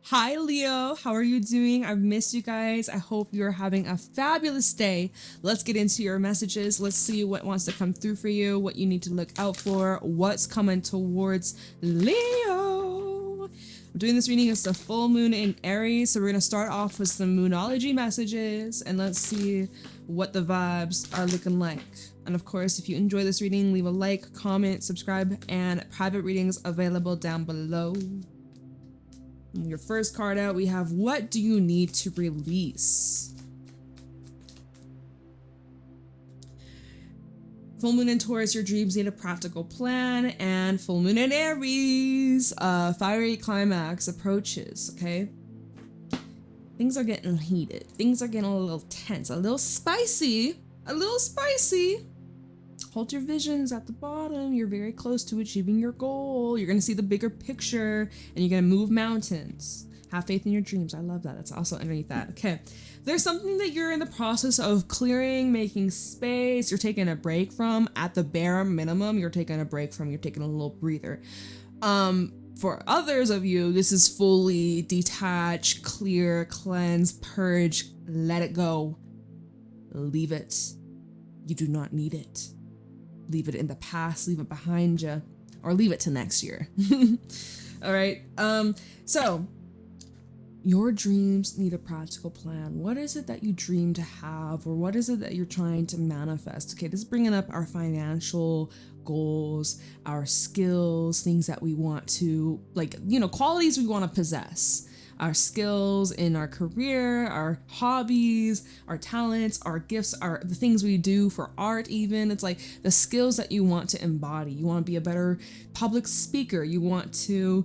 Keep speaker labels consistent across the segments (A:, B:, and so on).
A: Hi Leo, how are you doing? I've missed you guys. I hope you're having a fabulous day. Let's get into your messages. Let's see what wants to come through for you, what you need to look out for, what's coming towards Leo. I'm doing this reading as the full moon in Aries, so we're going to start off with some moonology messages and let's see what the vibes are looking like. And of course, if you enjoy this reading, leave a like, comment, subscribe, and private readings available down below. Your first card out, we have what do you need to release? Full moon in Taurus, your dreams need a practical plan, and full moon in Aries, fiery climax approaches, okay? Things are getting heated. Things are getting a little tense, a little spicy, Hold your visions at the bottom. You're very close to achieving your goal. You're going to see the bigger picture and you're going to move mountains. Have faith in your dreams. I love that. That's also underneath that. Okay. There's something that you're in the process of clearing, making space. You're taking a break from. At the bare minimum, you're taking a break from. You're taking a little breather. For others of you, this is fully detach, clear, cleanse, purge, let it go. Leave it. You do not need it. Leave it in the past, leave it behind you, or leave it to next year. All right. So your dreams need a practical plan. What is it that you dream to have, or what is it that you're trying to manifest? Okay, this is bringing up our financial goals, our skills, things that we want to, like, qualities we want to possess. Our skills in our career, our hobbies, our talents, our gifts, the things we do for art even. It's like the skills that you want to embody. You want to be a better public speaker. You want to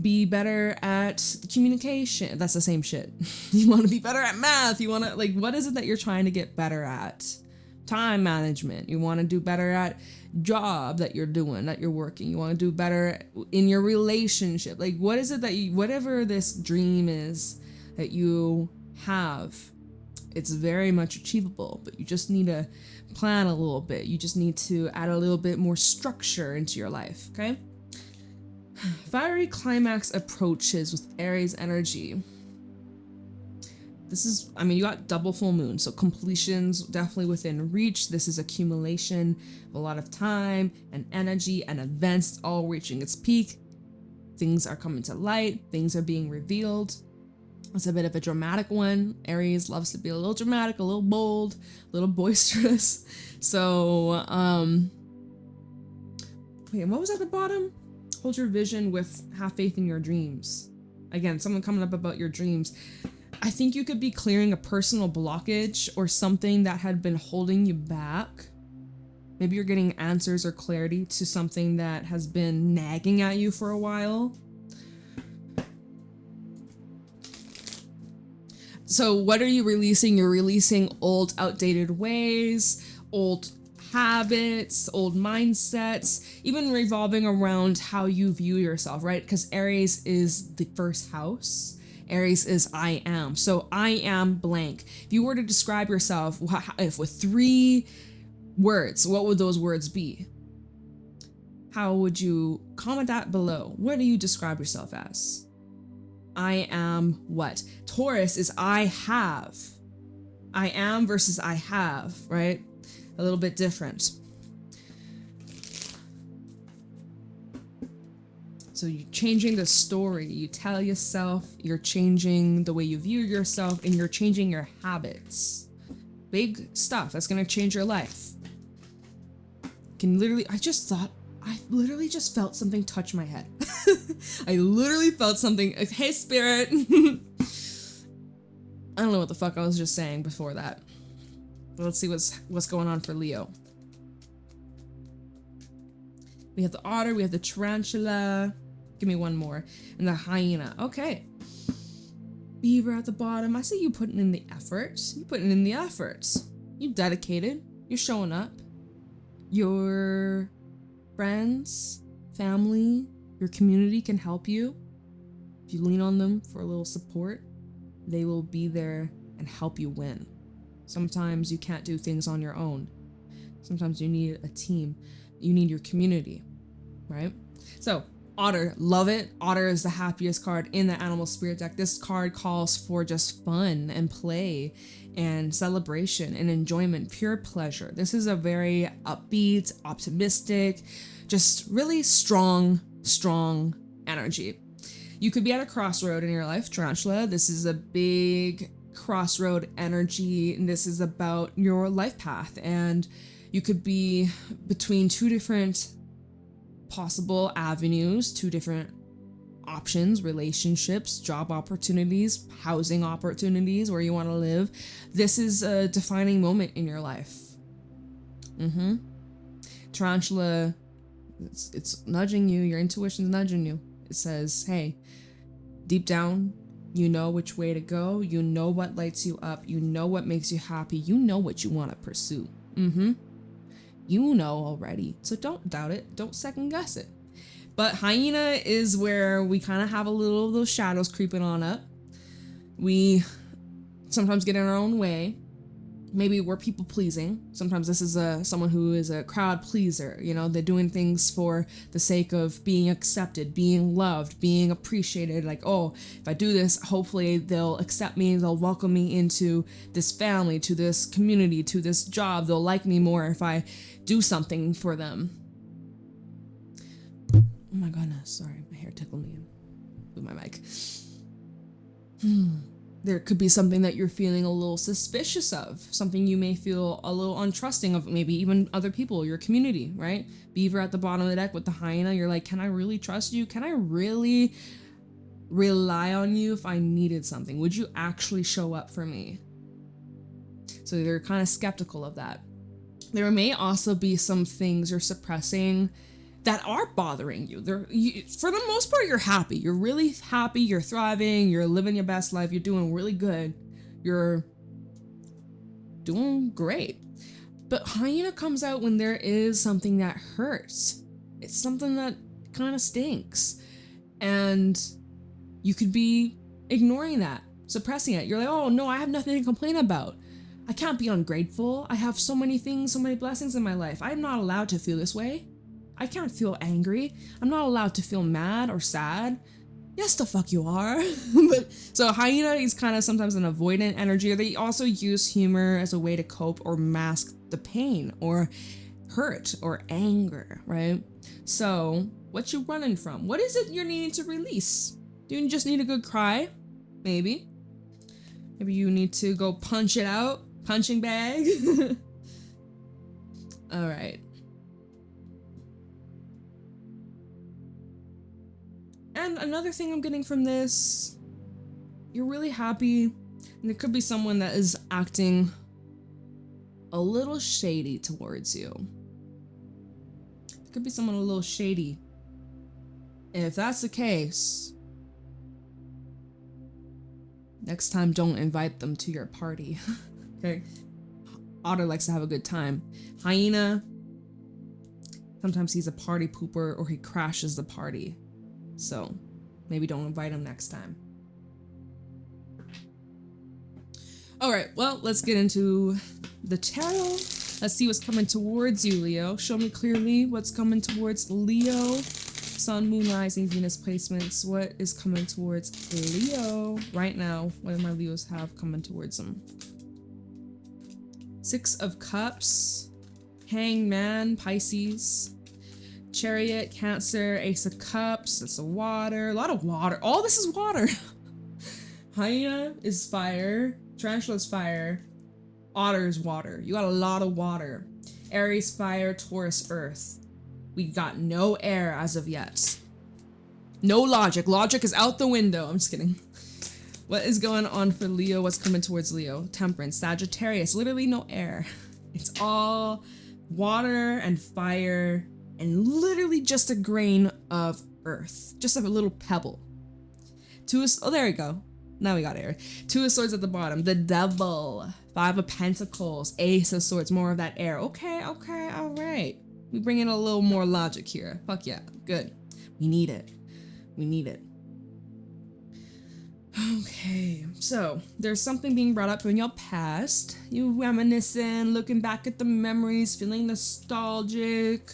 A: be better at communication. That's the same shit. You want to be better at math. You want to, like, what is it that you're trying to get better at? Time management. You want to do better at job that you're doing, that you're working. You want to do better in your relationship. Like, what is it that you, whatever this dream is that you have, it's very much achievable, but you just need to plan a little bit. You just need to add a little bit more structure into your life, okay? Fiery climax approaches with Aries energy. This is, you got double full moon, so completion's definitely within reach. This is accumulation of a lot of time and energy and events all reaching its peak. Things are coming to light. Things are being revealed. It's a bit of a dramatic one. Aries loves to be a little dramatic, a little bold, a little boisterous. So, wait, what was at the bottom? Hold your vision with have faith in your dreams. Again, someone coming up about your dreams. I think you could be clearing a personal blockage or something that had been holding you back. Maybe you're getting answers or clarity to something that has been nagging at you for a while. So what are you releasing? You're releasing old, outdated ways, old habits, old mindsets, even revolving around how you view yourself, right? Because Aries is the first house. Aries is I am. So I am blank. If you were to describe yourself if with 3 words, what would those words be? How would you comment that below? What do you describe yourself as? I am what? Taurus is I have. I am versus I have, right? A little bit different. So you're changing the story you tell yourself, you're changing the way you view yourself, and you're changing your habits. Big stuff that's gonna change your life. Can literally, I literally just felt something touch my head. I literally felt something, hey spirit. I don't know what the fuck I was just saying before that. But let's see what's going on for Leo. We have the otter, we have the tarantula. Give me one more. And the hyena. Okay. Beaver at the bottom. I see you putting in the effort. You putting in the effort. You dedicated. You're showing up. Your friends, family, your community can help you. If you lean on them for a little support, they will be there and help you win. Sometimes you can't do things on your own. Sometimes you need a team. You need your community, right? So Otter, love it. Otter is the happiest card in the Animal Spirit deck. This card calls for just fun and play and celebration and enjoyment, pure pleasure. This is a very upbeat, optimistic, just really strong energy. You could be at a crossroad in your life, Tarantula. This is a big crossroad energy, and this is about your life path. And you could be between two different possible avenues, two different options, relationships, job opportunities, housing opportunities, where you want to live. This is a defining moment in your life. Tarantula, it's nudging you, your intuition's nudging you. It says, hey, deep down, you know which way to go, you know what lights you up, you know what makes you happy, you know what you want to pursue. You know already, so don't doubt it, don't second guess it. But hyena is where we kind of have a little of those shadows creeping on up. We sometimes get in our own way. Maybe we're people pleasing. Sometimes this is someone who is a crowd pleaser. You know, they're doing things for the sake of being accepted, being loved, being appreciated. Like, oh, if I do this, hopefully they'll accept me, they'll welcome me into this family, to this community, to this job. They'll like me more if I do something for them. Oh my goodness, sorry, my hair tickled me with my mic. There could be something that you're feeling a little suspicious of, something you may feel a little untrusting of, maybe even other people, your community, right? Beaver at the bottom of the deck with the hyena, you're like, can I really trust you? Can I really rely on you if I needed something? Would you actually show up for me? So they're kind of skeptical of that. There may also be some things you're suppressing that are bothering you. For the most part, you're happy. You're really happy. You're thriving. You're living your best life. You're doing really good. You're doing great. But hyena comes out when there is something that hurts. It's something that kind of stinks. And you could be ignoring that, suppressing it. You're like, oh no, I have nothing to complain about. I can't be ungrateful. I have so many things, so many blessings in my life. I'm not allowed to feel this way. I can't feel angry. I'm not allowed to feel mad or sad. Yes, the fuck you are. But so hyena is kind of sometimes an avoidant energy. They also use humor as a way to cope or mask the pain or hurt or anger, right? So what you running from? What is it you're needing to release? Do you just need a good cry? Maybe. Maybe you need to go punch it out. Punching bag. All right. And another thing I'm getting from this, you're really happy, and there could be someone that is acting a little shady towards you. There could be someone a little shady. And if that's the case, next time don't invite them to your party. Okay? Otter likes to have a good time. Hyena, sometimes he's a party pooper or he crashes the party. So maybe don't invite him next time. All right, well, let's get into the tarot. Let's see what's coming towards you, Leo. Show me clearly what's coming towards Leo. Sun, Moon, Rising, Venus placements. What is coming towards Leo right now? What do my Leos have coming towards them? Six of Cups, Hangman, Pisces, Chariot, Cancer, Ace of Cups, it's a water, a lot of water. All this is water. Hyena is fire, Tarantula is fire, Otter is water. You got a lot of water. Aries, fire, Taurus, earth. We got no air as of yet. No logic. Logic is out the window. I'm just kidding. What is going on for Leo? What's coming towards Leo? Temperance, Sagittarius, literally no air. It's all water and fire and literally just a grain of earth. Just a little pebble. Oh, there we go. Now we got air. Two of Swords at the bottom. The Devil. Five of Pentacles. Ace of Swords. More of that air. Okay, all right. We bring in a little more logic here. Fuck yeah. Good. We need it. Okay, so there's something being brought up in your past. You reminiscing, looking back at the memories, feeling nostalgic,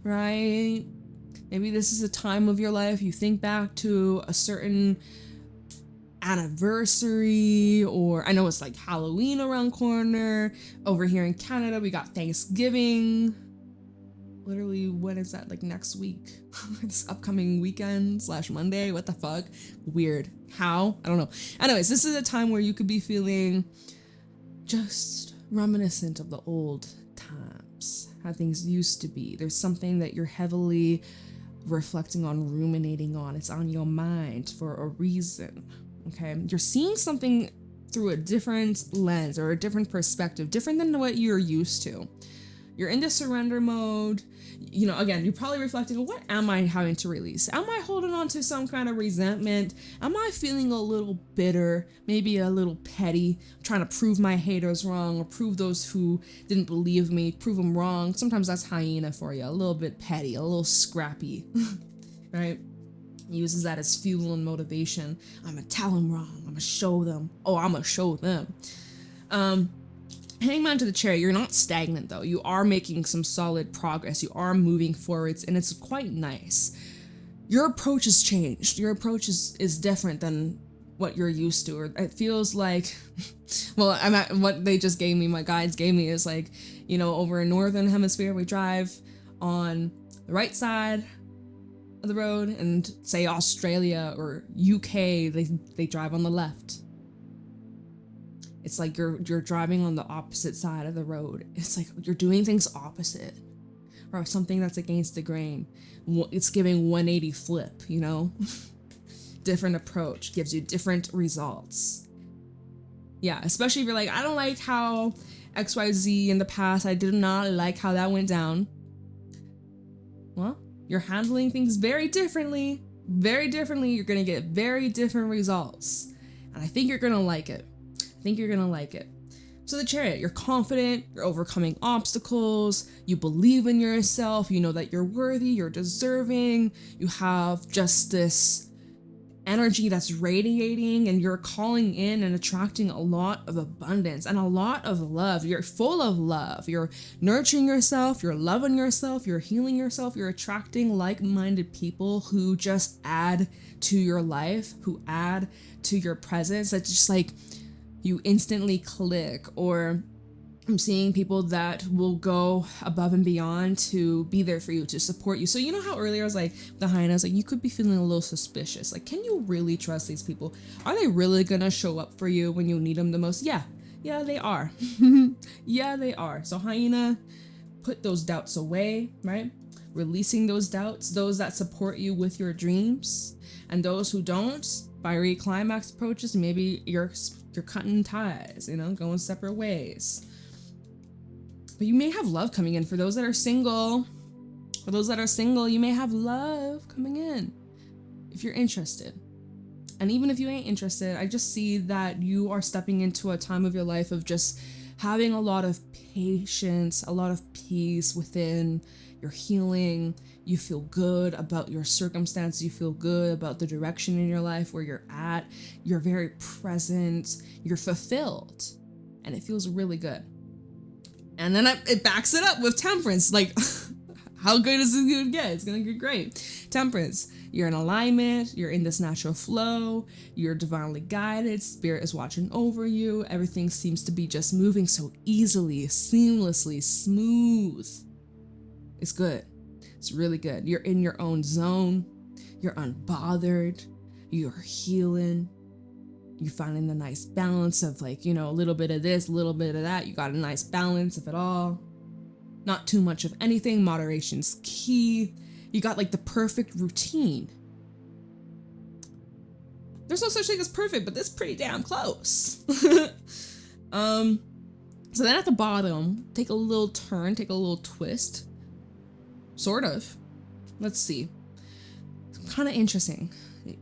A: right? Maybe this is a time of your life you think back to a certain anniversary, or I know it's like Halloween around corner. Over here in Canada, we got Thanksgiving. Literally, when is that? Like next week? This upcoming weekend / Monday? What the fuck? Weird. How? I don't know. Anyways, this is a time where you could be feeling just reminiscent of the old times, how things used to be. There's something that you're heavily reflecting on, ruminating on. It's on your mind for a reason. Okay, you're seeing something through a different lens or a different perspective, different than what you're used to. You're in the surrender mode. You know, again, you're probably reflecting, what am I having to release? Am I holding on to some kind of resentment? Am I feeling a little bitter, maybe a little petty, trying to prove my haters wrong or prove those who didn't believe me, prove them wrong? Sometimes that's hyena for you, a little bit petty, a little scrappy, right? Uses that as fuel and motivation. I'm gonna tell them wrong. I'm gonna show them. Oh, I'm gonna show them. Hanging on to the chair, you're not stagnant though. You are making some solid progress. You are moving forwards, and it's quite nice. Your approach has changed. Your approach is different than what you're used to. Or it feels like, well, what they just gave me, my guides gave me is like, you know, over in Northern Hemisphere, we drive on the right side of the road, and say Australia or UK, they drive on the left. It's like you're driving on the opposite side of the road. It's like you're doing things opposite, or something that's against the grain. It's giving 180 flip, you know? Different approach gives you different results. Yeah, especially if you're like, I don't like how XYZ in the past, I did not like how that went down. Well, you're handling things very differently. Very differently. You're gonna get very different results. And I think you're gonna like it. So the Chariot, you're confident, you're overcoming obstacles, you believe in yourself, you know that you're worthy, you're deserving, you have just this energy that's radiating, and you're calling in and attracting a lot of abundance and a lot of love. You're full of love. You're nurturing yourself, you're loving yourself, you're healing yourself, you're attracting like-minded people who just add to your life, who add to your presence. That's just like you instantly click. Or I'm seeing people that will go above and beyond to be there for you, to support you. So you know how earlier I was like, the hyenas, like you could be feeling a little suspicious. Like, can you really trust these people? Are they really gonna show up for you when you need them the most? Yeah, they are. Yeah, they are. So hyena, put those doubts away, right? Releasing those doubts, those that support you with your dreams, and those who don't, fiery climax approaches, maybe you're cutting ties, you know, going separate ways. But you may have love coming in. For those that are single, you may have love coming in if you're interested. And even if you ain't interested, I just see that you are stepping into a time of your life of just having a lot of patience, a lot of peace within. You're healing. You feel good about your circumstances. You feel good about the direction in your life, where you're at. You're very present. You're fulfilled. And it feels really good. And then it backs it up with temperance. Like, how good is it going to get? It's going to get great. Temperance. You're in alignment. You're in this natural flow. You're divinely guided. Spirit is watching over you. Everything seems to be just moving so easily, seamlessly, smooth. It's good. It's really good. You're in your own zone. You're unbothered. You're healing. You're finding the nice balance of, like, you know, a little bit of this, a little bit of that. You got a nice balance of it all. Not too much of anything. Moderation's key. You got like the perfect routine. There's no such thing as perfect, but this is pretty damn close. So then at the bottom, take a little turn, take a little twist. Sort of. Let's see. It's kind of interesting.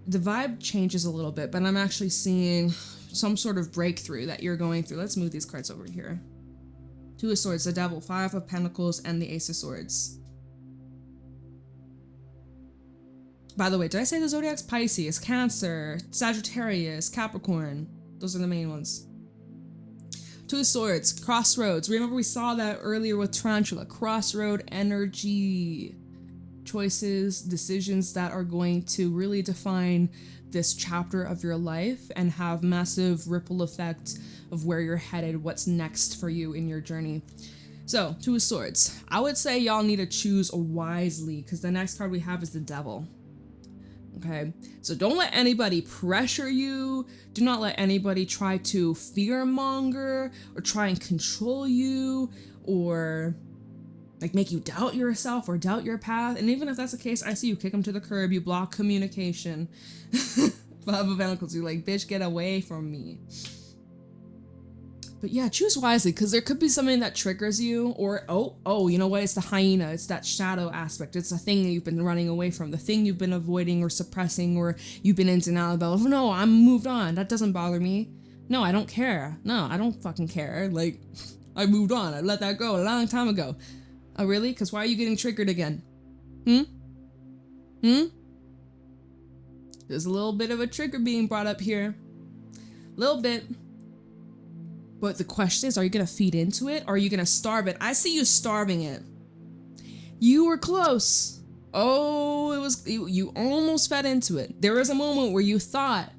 A: The vibe changes a little bit, but I'm actually seeing some sort of breakthrough that you're going through. Let's move these cards over here. Two of Swords, the Devil, Five of Pentacles, and the Ace of Swords. By the way, did I say the Zodiac's Pisces, Cancer, Sagittarius, Capricorn? Those are the main ones. Two of Swords, Crossroads. Remember we saw that earlier with Tarantula. Crossroad energy. choices, decisions that are going to really define this chapter of your life and have massive ripple effect of where you're headed, what's next for you in your journey. So, Two of Swords. I would say y'all need to choose wisely because the next card we have is the Devil. Okay, so don't let anybody pressure you. Do not let anybody try to fearmonger or try and control you or like make you doubt yourself or doubt your path. And even if that's the case, I see you kick them to the curb, you block communication. Five of Pentacles, you're like, bitch, get away from me. But yeah, choose wisely, because there could be something that triggers you, or oh, you know what? It's the hyena. It's that shadow aspect. It's the thing that you've been running away from, the thing you've been avoiding or suppressing, or you've been in denial about. Oh no, I'm moved on. That doesn't bother me. No, I don't care. No, I don't fucking care. Like, I moved on. I let that go a long time ago. Oh really? Because why are you getting triggered again? There's a little bit of a trigger being brought up here. Little bit. But the question is, are you going to feed into it or are you going to starve it? I see you starving it. You were close. Oh, you almost fed into it. There was a moment where you thought,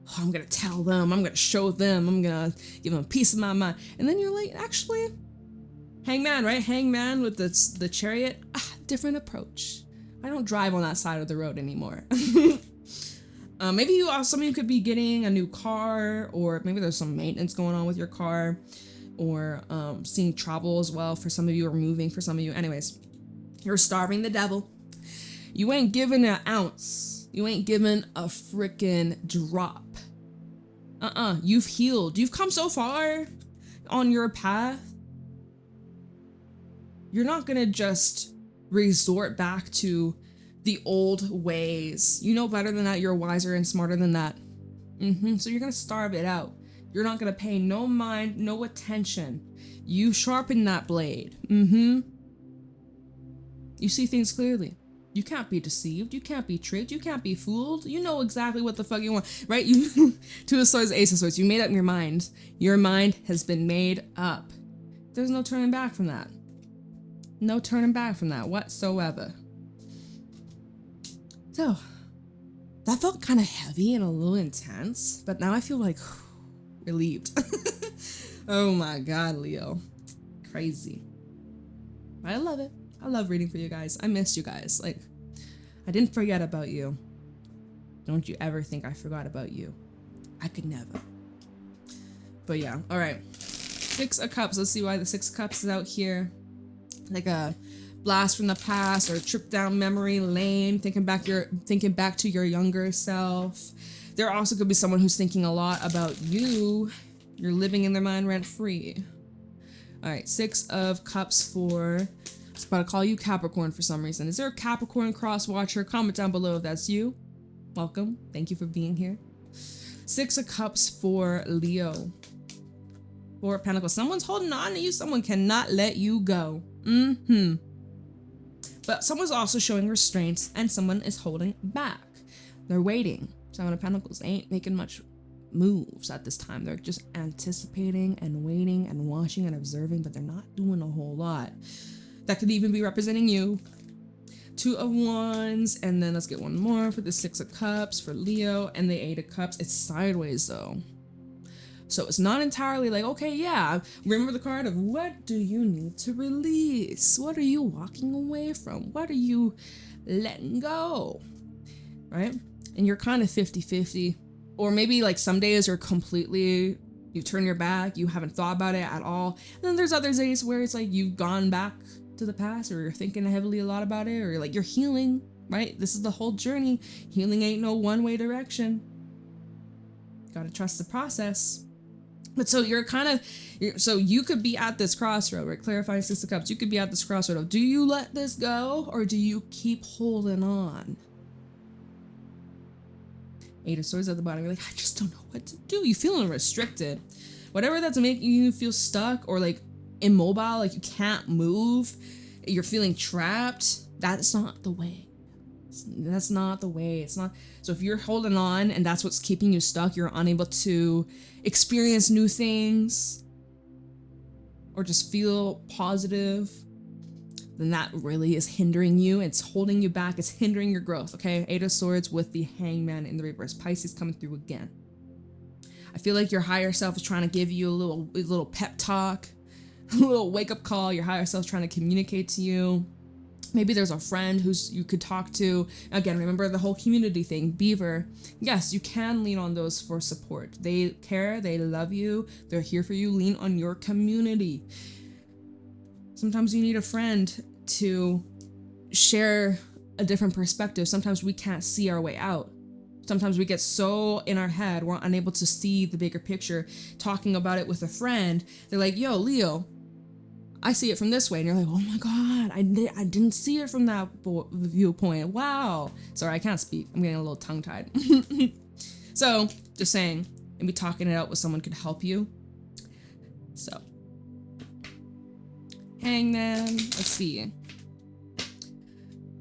A: oh, I'm going to tell them, I'm going to show them, I'm going to give them a piece of my mind. And then you're like, actually, Hangman, right? Hangman with the chariot. Different approach. I don't drive on that side of the road anymore. Maybe some of you could be getting a new car, or maybe there's some maintenance going on with your car, or seeing travel as well for some of you, or moving for some of you. Anyways, you're starving the devil. You ain't given an ounce. You ain't given a freaking drop. You've healed. You've come so far on your path. You're not gonna just resort back to the old ways. You know better than that. You're wiser and smarter than that. So you're gonna starve it out. You're not gonna pay no mind, no attention. You sharpen that blade. You see things clearly. You can't be deceived. You can't be tricked. You can't be fooled. You know exactly what the fuck you want, right? You Two of Swords, Ace of Swords. You made up your mind. Your mind has been made up. There's no turning back from that. No turning back from that whatsoever. So, that felt kind of heavy and a little intense, but now I feel like relieved. Oh my God, Leo. Crazy. I love it. I love reading for you guys. I missed you guys. Like, I didn't forget about you. Don't you ever think I forgot about you. I could never. But yeah, all right. Six of Cups. Let's see why the Six of Cups is out here. Like a blast from the past or a trip down memory lane, thinking back to your younger self. There also could be someone who's thinking a lot about you. You're living in their mind rent free. All right, Six of Cups for, I was about to call you Capricorn for some reason. Is there a Capricorn cross watcher? Comment down below if that's you. Welcome. Thank you for being here. Six of Cups for Leo. Four of Pentacles. Someone's holding on to you. Someone cannot let you go. But someone's also showing restraint and someone is holding back. They're waiting. Seven of Pentacles. They ain't making much moves at this time. They're just anticipating and waiting and watching and observing, but they're not doing a whole lot. That could even be representing you. Two of Wands, and then let's get one more for the Six of Cups for Leo and the Eight of Cups. It's sideways though. So it's not entirely like, okay, yeah, remember the card of what do you need to release? What are you walking away from? What are you letting go? Right? And you're kind of 50-50. Or maybe like some days you're completely, you turn your back, you haven't thought about it at all. And then there's other days where it's like you've gone back to the past, or you're thinking heavily a lot about it, or like you're healing, right? This is the whole journey. Healing ain't no one-way direction. Gotta trust the process. But so you're kind of, so you could be at this crossroad, right? Clarifying Six of Cups. You could be at this crossroad of, do you let this go or do you keep holding on? Eight of Swords at the bottom. You're like, I just don't know what to do. You feeling restricted. Whatever that's making you feel stuck or like immobile, like you can't move, you're feeling trapped. That's not the way. That's not the way. It's not. So if you're holding on and that's what's keeping you stuck, you're unable to experience new things or just feel positive, then that really is hindering you. It's holding you back. It's hindering your growth, okay? 8 of Swords with the Hangman in the reverse. Pisces coming through again. I feel like your higher self is trying to give you a little pep talk, a little wake-up call. Your higher self is trying to communicate to you. Maybe there's a friend you could talk to. Again, remember the whole community thing, Beaver. Yes, you can lean on those for support. They care, they love you, they're here for you. Lean on your community. Sometimes you need a friend to share a different perspective. Sometimes we can't see our way out. Sometimes we get so in our head, we're unable to see the bigger picture. Talking about it with a friend, they're like, yo, Leo, I see it from this way. And you're like, oh my God, I didn't see it from that viewpoint. Wow. Sorry, I can't speak. I'm getting a little tongue-tied. So, just saying, maybe talking it out with someone could help you. So, Hangman, let's see.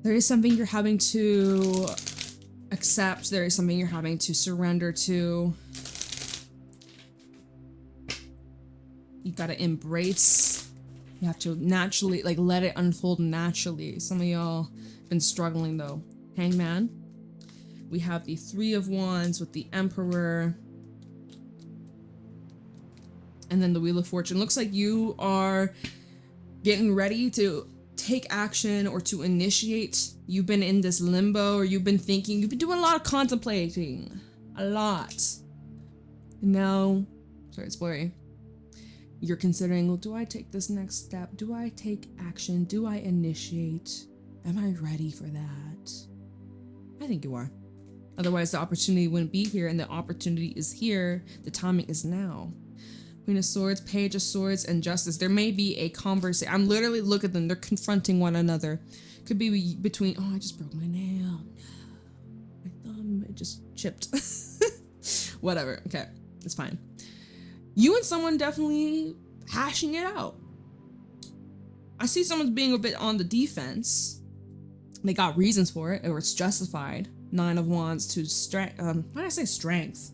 A: There is something you're having to accept. There is something you're having to surrender to. You gotta embrace. You have to naturally, like, let it unfold naturally. Some of y'all have been struggling though. Hangman. We have the 3 of Wands with the Emperor. And then the Wheel of Fortune. Looks like you are getting ready to take action or to initiate. You've been in this limbo, or you've been thinking, you've been doing a lot of contemplating. A lot. And now, sorry, it's blurry. You're considering, well, do I take this next step? Do I take action? Do I initiate? Am I ready for that? I think you are. Otherwise, the opportunity wouldn't be here, and the opportunity is here. The timing is now. Queen of Swords, Page of Swords, and Justice. There may be a conversation. I'm literally, look at them. They're confronting one another. Could be between, oh, I just broke my nail. No. My thumb, it just chipped. Whatever. Okay, it's fine. You and someone definitely hashing it out. I see someone's being a bit on the defense. They got reasons for it, or it's justified. 9 of Wands to strength. Why did I say strength?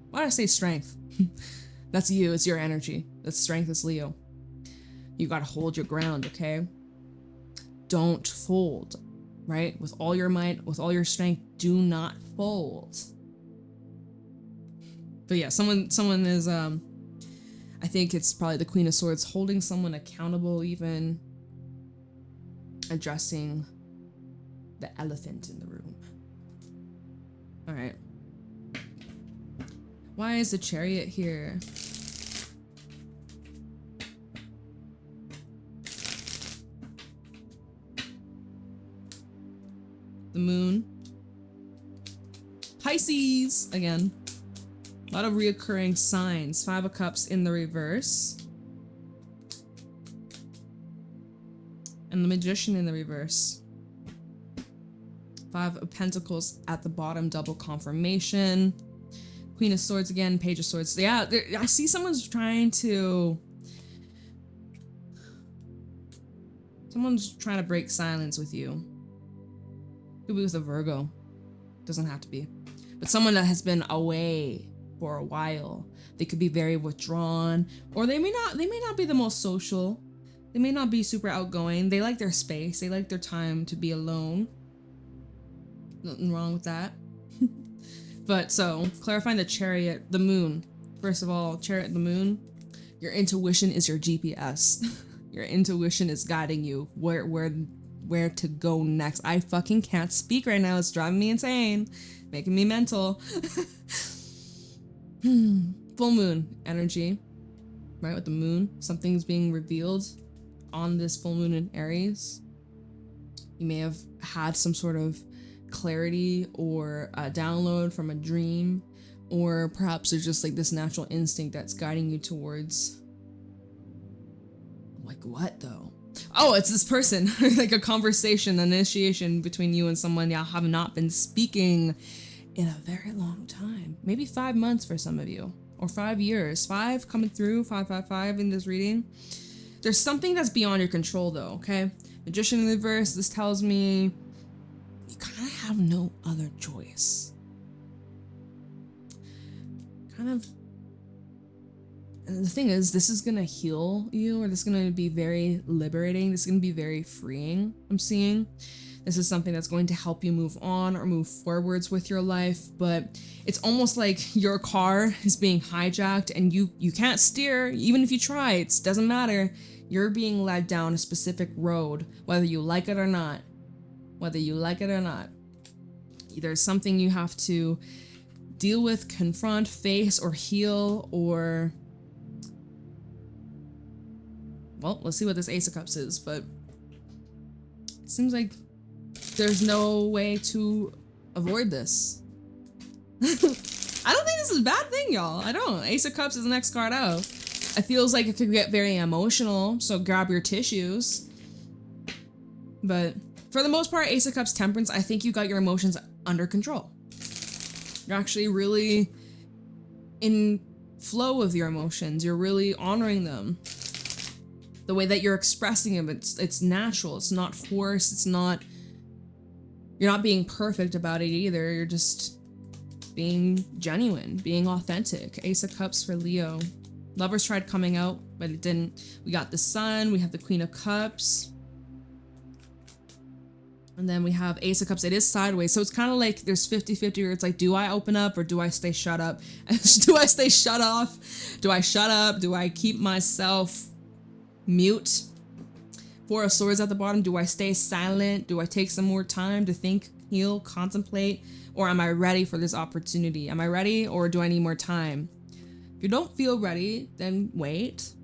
A: Why did I say strength? That's you. It's your energy. That's strength. Is Leo. You gotta hold your ground, okay? Don't fold, right? With all your might, with all your strength, do not fold. But yeah, someone is, I think it's probably the Queen of Swords holding someone accountable, even addressing the elephant in the room. All right. Why is the Chariot here? The Moon. Pisces again. A lot of reoccurring signs. 5 of Cups in the reverse. And the Magician in the reverse. 5 of Pentacles at the bottom, double confirmation. Queen of Swords again, Page of Swords. Yeah, I see someone's trying to... Someone's trying to break silence with you. Could be with a Virgo. Doesn't have to be. But someone that has been away for a while. They could be very withdrawn, or they may not be the most social. They may not be super outgoing. They like their space. They like their time to be alone. Nothing wrong with that. But so, clarifying the Chariot, the Moon. First of all, Chariot, the Moon. Your intuition is your GPS. Your intuition is guiding you where to go next. I fucking can't speak right now. It's driving me insane. Making me mental. Full moon energy, right? With the moon, something's being revealed on this full moon in Aries. You may have had some sort of clarity or a download from a dream, or perhaps there's just like this natural instinct that's guiding you towards, like, what though? Oh, it's this person. Like a conversation, an initiation between you and someone y'all have not been speaking in a very long time. Maybe 5 months for some of you, or 5 years. 5 coming through, 555 in this reading. There's something that's beyond your control though, okay? Magician in the reverse, this tells me you kind of have no other choice. Kind of, And the thing is, this is gonna heal you, or this is gonna be very liberating. This is gonna be very freeing, I'm seeing. This is something that's going to help you move on or move forwards with your life, but it's almost like your car is being hijacked and you can't steer, even if you try, it doesn't matter. You're being led down a specific road, whether you like it or not. Whether you like it or not. There's something you have to deal with, confront, face, or heal, or... Well, let's see what this Ace of Cups is, but it seems like there's no way to avoid this. I don't think this is a bad thing, y'all. I don't. Ace of Cups is the next card out. It feels like it could get very emotional, so grab your tissues. But for the most part, Ace of Cups, Temperance, I think you got your emotions under control. You're actually really in flow with your emotions. You're really honoring them. The way that you're expressing them, it's natural. It's not forced. It's not... You're not being perfect about it either. You're just being genuine, being authentic. Ace of Cups for Leo. Lovers tried coming out, but it didn't. We got the Sun. We have the Queen of Cups. And then we have Ace of Cups. It is sideways. So it's kind of like there's 50-50 where it's like, do I open up or do I stay shut up? Do I stay shut off? Do I shut up? Do I keep myself mute? Four of Swords at the bottom. Do I stay silent? Do I take some more time to think, heal, contemplate? Or am I ready for this opportunity? Am I ready or do I need more time? If you don't feel ready, then wait.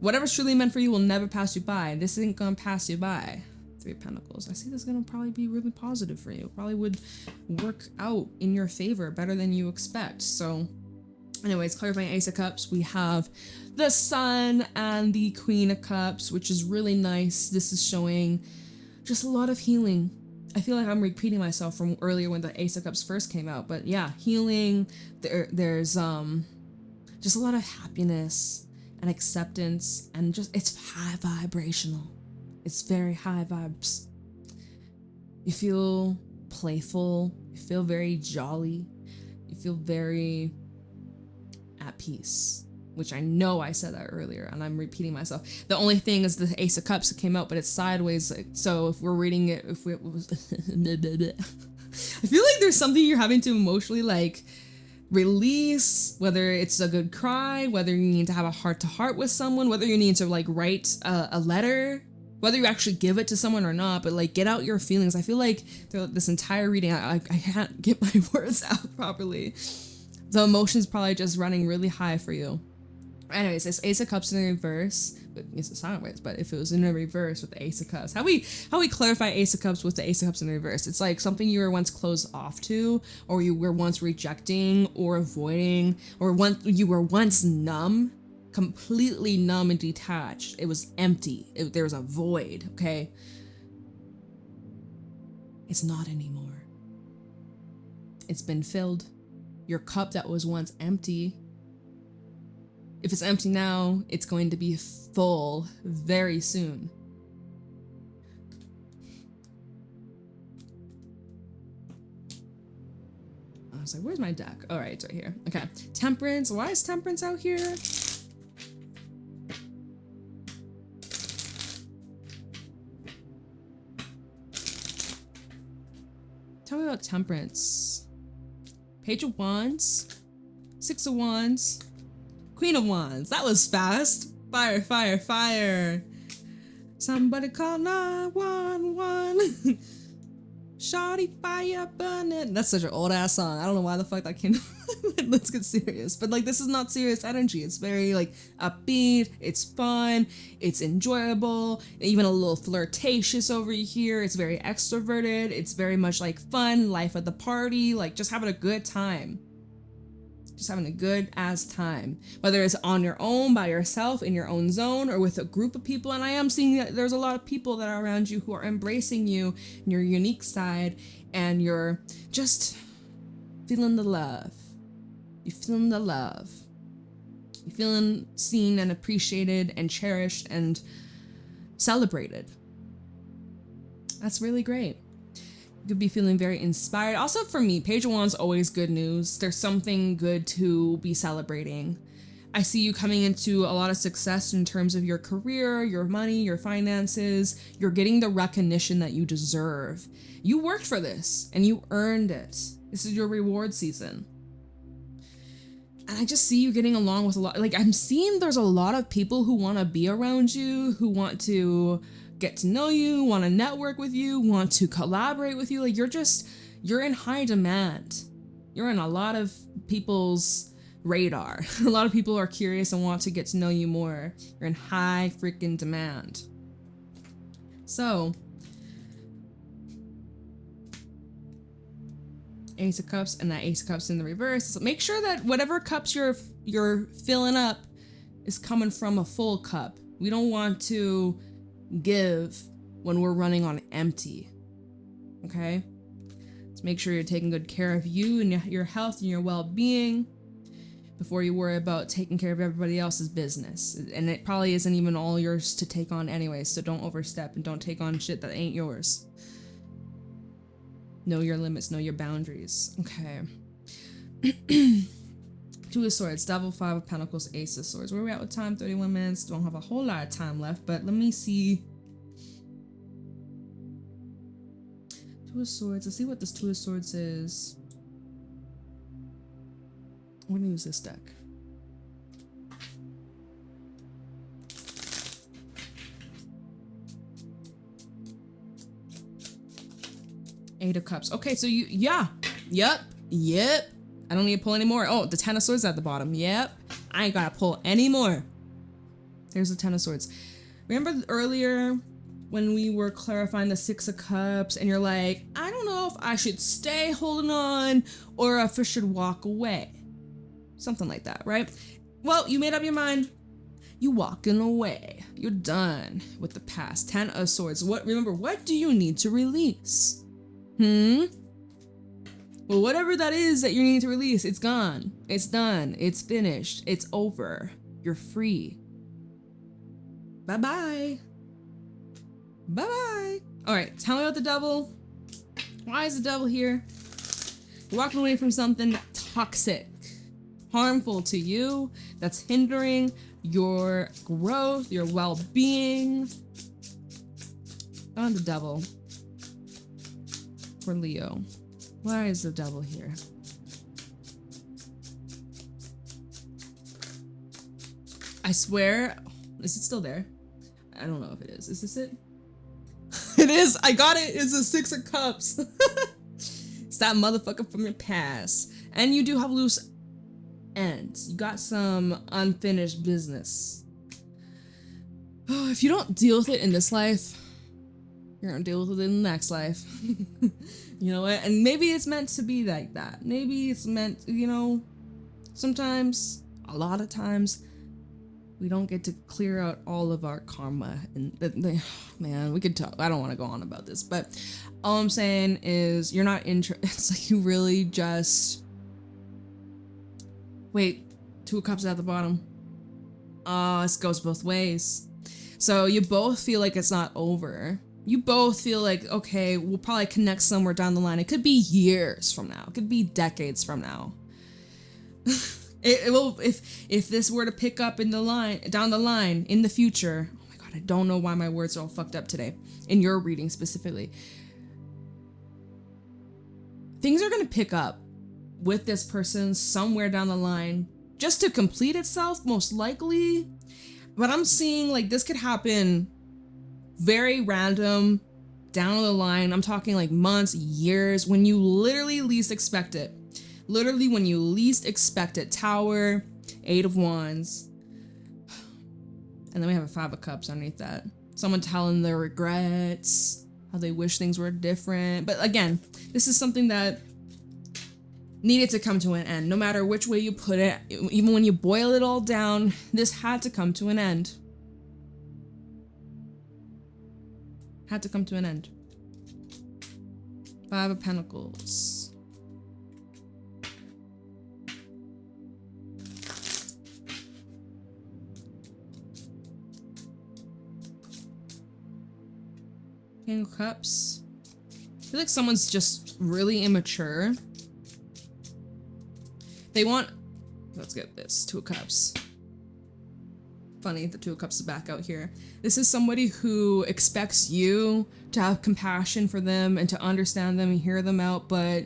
A: Whatever's truly meant for you will never pass you by. This isn't gonna pass you by. Three of Pentacles. I see this is gonna probably be really positive for you. Probably would work out in your favor better than you expect. So anyways, clarifying Ace of Cups, we have the Sun and the Queen of Cups, which is really nice. This is showing just a lot of healing. I feel like I'm repeating myself from earlier when the Ace of Cups first came out, but yeah, healing. There's just a lot of happiness and acceptance, and just it's high vibrational. It's very high vibes. You feel playful. You feel very jolly. You feel very at peace, which I know I said that earlier and I'm repeating myself. The only thing is the Ace of Cups came out, but it's sideways. So if we're reading it, if it was, I feel like there's something you're having to emotionally like release, whether it's a good cry, whether you need to have a heart-to-heart with someone, whether you need to like write a letter, whether you actually give it to someone or not, but like get out your feelings. I feel like this entire reading, I can't get my words out properly. The emotion's probably just running really high for you. Anyways, this Ace of Cups in the reverse, but it's sideways, but if it was in the reverse with the Ace of Cups, how we clarify Ace of Cups with the Ace of Cups in the reverse? It's like something you were once closed off to, or you were once rejecting or avoiding, or you were once numb, completely numb and detached. It was empty. There was a void, okay? It's not anymore. It's been filled. Your cup that was once empty, if it's empty now, it's going to be full very soon. I was like, where's my deck? All right, it's right here. Okay, Temperance. Why is Temperance out here? Tell me about Temperance. Page of Wands, Six of Wands, Queen of Wands. That was fast. Fire, fire, fire. Somebody call 911. Shawty fire burning. That's such an old ass song. I don't know why the fuck that came. Let's get serious. But like, this is not serious energy. It's very like upbeat. It's fun. It's enjoyable. Even a little flirtatious over here. It's very extroverted. It's very much like fun, life at the party, like just having a good time. Just having a good ass time, whether it's on your own, by yourself, in your own zone, or with a group of people. And I am seeing that there's a lot of people that are around you who are embracing you and your unique side, and you're just feeling the love. You're feeling the love. You're feeling seen and appreciated and cherished and celebrated. That's really great. You could be feeling very inspired. Also for me, Page of Wands, always good news. There's something good to be celebrating. I see you coming into a lot of success in terms of your career, your money, your finances. You're getting the recognition that you deserve. You worked for this and you earned it. This is your reward season. And I just see you getting along with a lot. Like, I'm seeing there's a lot of people who want to be around you, who want to get to know you, want to network with you, want to collaborate with you. Like, you're in high demand. You're in a lot of people's radar. A lot of people are curious and want to get to know you more. You're in high freaking demand. So, Ace of Cups and that Ace of Cups in the reverse. So make sure that whatever cups you're filling up is coming from a full cup. We don't want to give when we're running on empty. Okay? Let's make sure you're taking good care of you and your health and your well-being before you worry about taking care of everybody else's business. And it probably isn't even all yours to take on anyway, so don't overstep and don't take on shit that ain't yours. Know your limits, know your boundaries. Okay. Two of Swords, Devil, Five of Pentacles, Ace of Swords. Where are we at with time? 31 minutes. Don't have a whole lot of time left, but let me see. Two of Swords. Let's see what this Two of Swords is. I'm gonna use this deck. Eight of Cups. Okay, so you, yep. I don't need to pull any more. Oh, the Ten of Swords at the bottom. Yep. I ain't gotta pull any more. There's the Ten of Swords. Remember earlier when we were clarifying the Six of Cups and you're like, I don't know if I should stay holding on or if I should walk away. Something like that, right? Well, you made up your mind. You walking away. You're done with the past. Ten of Swords. Remember, what do you need to release? Well, whatever that is that you need to release, it's gone. It's done. It's finished. It's over. You're free. Bye-bye. Bye-bye. All right, tell me about the Devil. Why is the Devil here? You're walking away from something toxic, harmful to you, that's hindering your growth, your well-being. On the Devil. For Leo. Why is the Devil here? I swear, is it still there? I don't know if it is. Is this it? It is. I got it. It's a Six of Cups. It's that motherfucker from your past. And you do have loose ends. You got some unfinished business. Oh, if you don't deal with it in this life, you're gonna deal with it in the next life. You know what? And maybe it's meant to be like that. Maybe it's meant, you know, sometimes, a lot of times, we don't get to clear out all of our karma. And man, we could talk. I don't want to go on about this, but all I'm saying is you're not it's like you really just wait. Two of Cups at the bottom. This goes both ways. So you both feel like it's not over. You both feel like, okay, we'll probably connect somewhere down the line. It could be years from now. It could be decades from now. It will, if this were to pick up in the line, down the line, in the future. Oh my God, I don't know why my words are all fucked up today. In your reading specifically. Things are gonna pick up with this person somewhere down the line. Just to complete itself, most likely. But I'm seeing like this could happen very random, down the line. I'm talking like months, years, when you literally least expect it. Literally when you least expect it. Tower, Eight of Wands. And then we have a Five of Cups underneath that. Someone telling their regrets, how they wish things were different. But again, this is something that needed to come to an end. No matter which way you put it, even when you boil it all down, this had to come to an end. Had to come to an end. Five of Pentacles. King of Cups. feel like someone's just really immature. They want, let's get this, Two of Cups. Funny, the Two of Cups is back out here. This is somebody who expects you to have compassion for them and to understand them and hear them out, but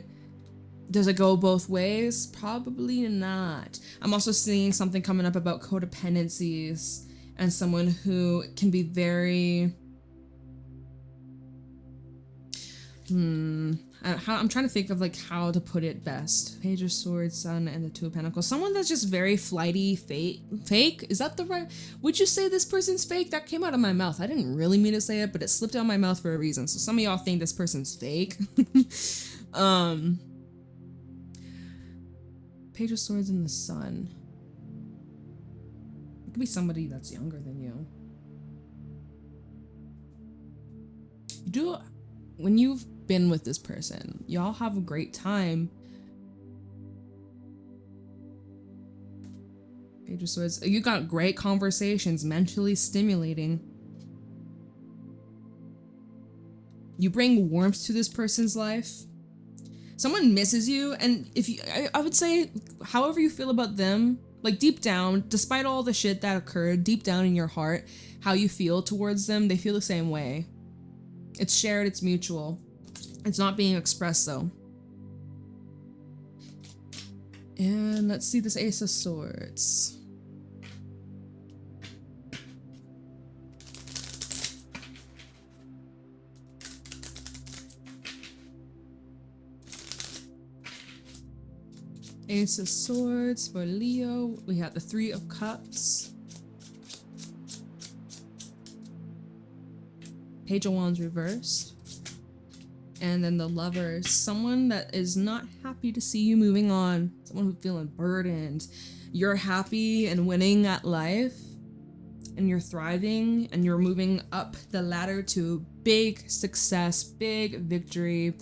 A: does it go both ways? Probably not. I'm also seeing something coming up about codependencies and someone who can be very... I'm trying to think of like how to put it best. Page of Swords, Sun, and the Two of Pentacles. Someone that's just very flighty, fake? Is that the right? Would you say this person's fake? That came out of my mouth. I didn't really mean to say it, but it slipped out of my mouth for a reason. So some of y'all think this person's fake. Page of Swords and the Sun. It could be somebody that's younger than you. When you've been with this person, y'all have a great time. Page of Swords. You got great conversations, mentally stimulating. You bring warmth to this person's life. Someone misses you, and if you, I would say, however you feel about them, like deep down, despite all the shit that occurred, deep down in your heart, how you feel towards them, they feel the same way. It's shared, it's mutual. It's not being expressed though. And let's see this Ace of Swords. Ace of Swords for Leo. We have the Three of Cups. Page of Wands reversed. And then the Lovers, someone that is not happy to see you moving on, someone who's feeling burdened. You're happy and winning at life, and you're thriving, and you're moving up the ladder to big success, big victory,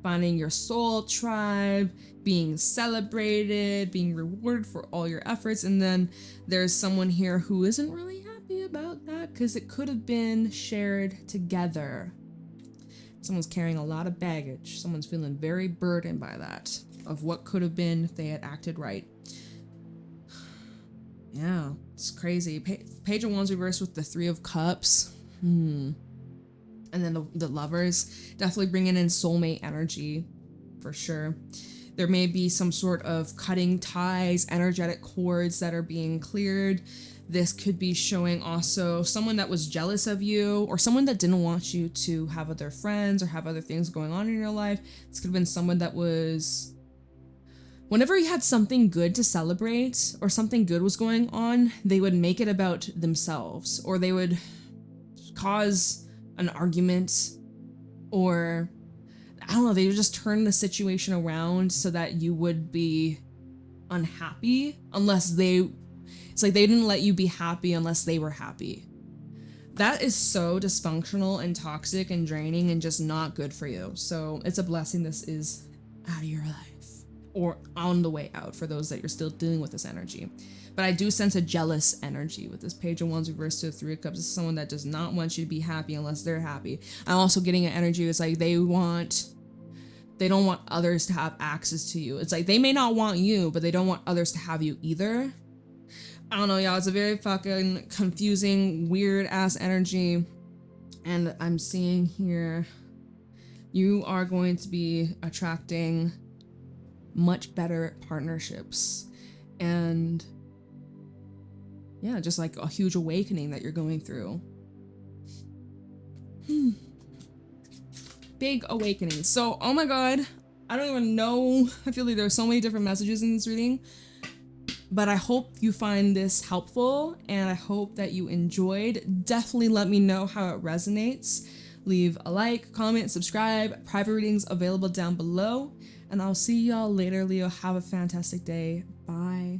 A: finding your soul tribe, being celebrated, being rewarded for all your efforts. And then there's someone here who isn't really happy about that because it could have been shared together. Someone's carrying a lot of baggage. Someone's feeling very burdened by that, of what could have been if they had acted right. Yeah, it's crazy. Page of Wands reversed with the Three of Cups. And then the Lovers, definitely bringing in soulmate energy, for sure. There may be some sort of cutting ties, energetic cords that are being cleared. This could be showing also someone that was jealous of you, or someone that didn't want you to have other friends or have other things going on in your life. This could have been someone that was, whenever you had something good to celebrate or something good was going on, they would make it about themselves, or they would cause an argument, or I don't know, they would just turn the situation around so that you would be unhappy it's like they didn't let you be happy unless they were happy. That is so dysfunctional and toxic and draining and just not good for you. So it's a blessing this is out of your life, or on the way out for those that you're still dealing with this energy. But I do sense a jealous energy with this Page of Wands reversed to the Three of Cups. This is someone that does not want you to be happy unless they're happy. I'm also getting an energy. It's like they don't want others to have access to you. It's like they may not want you, but they don't want others to have you either. I don't know, y'all. It's a very fucking confusing, weird ass energy. And I'm seeing here, you are going to be attracting much better partnerships. And yeah, just like a huge awakening that you're going through. Big awakening. So, oh my God, I don't even know. I feel like there are so many different messages in this reading. But I hope you find this helpful, and I hope that you enjoyed. Definitely let me know how it resonates. Leave a like, comment, subscribe. Private readings available down below. And I'll see y'all later, Leo. Have a fantastic day. Bye.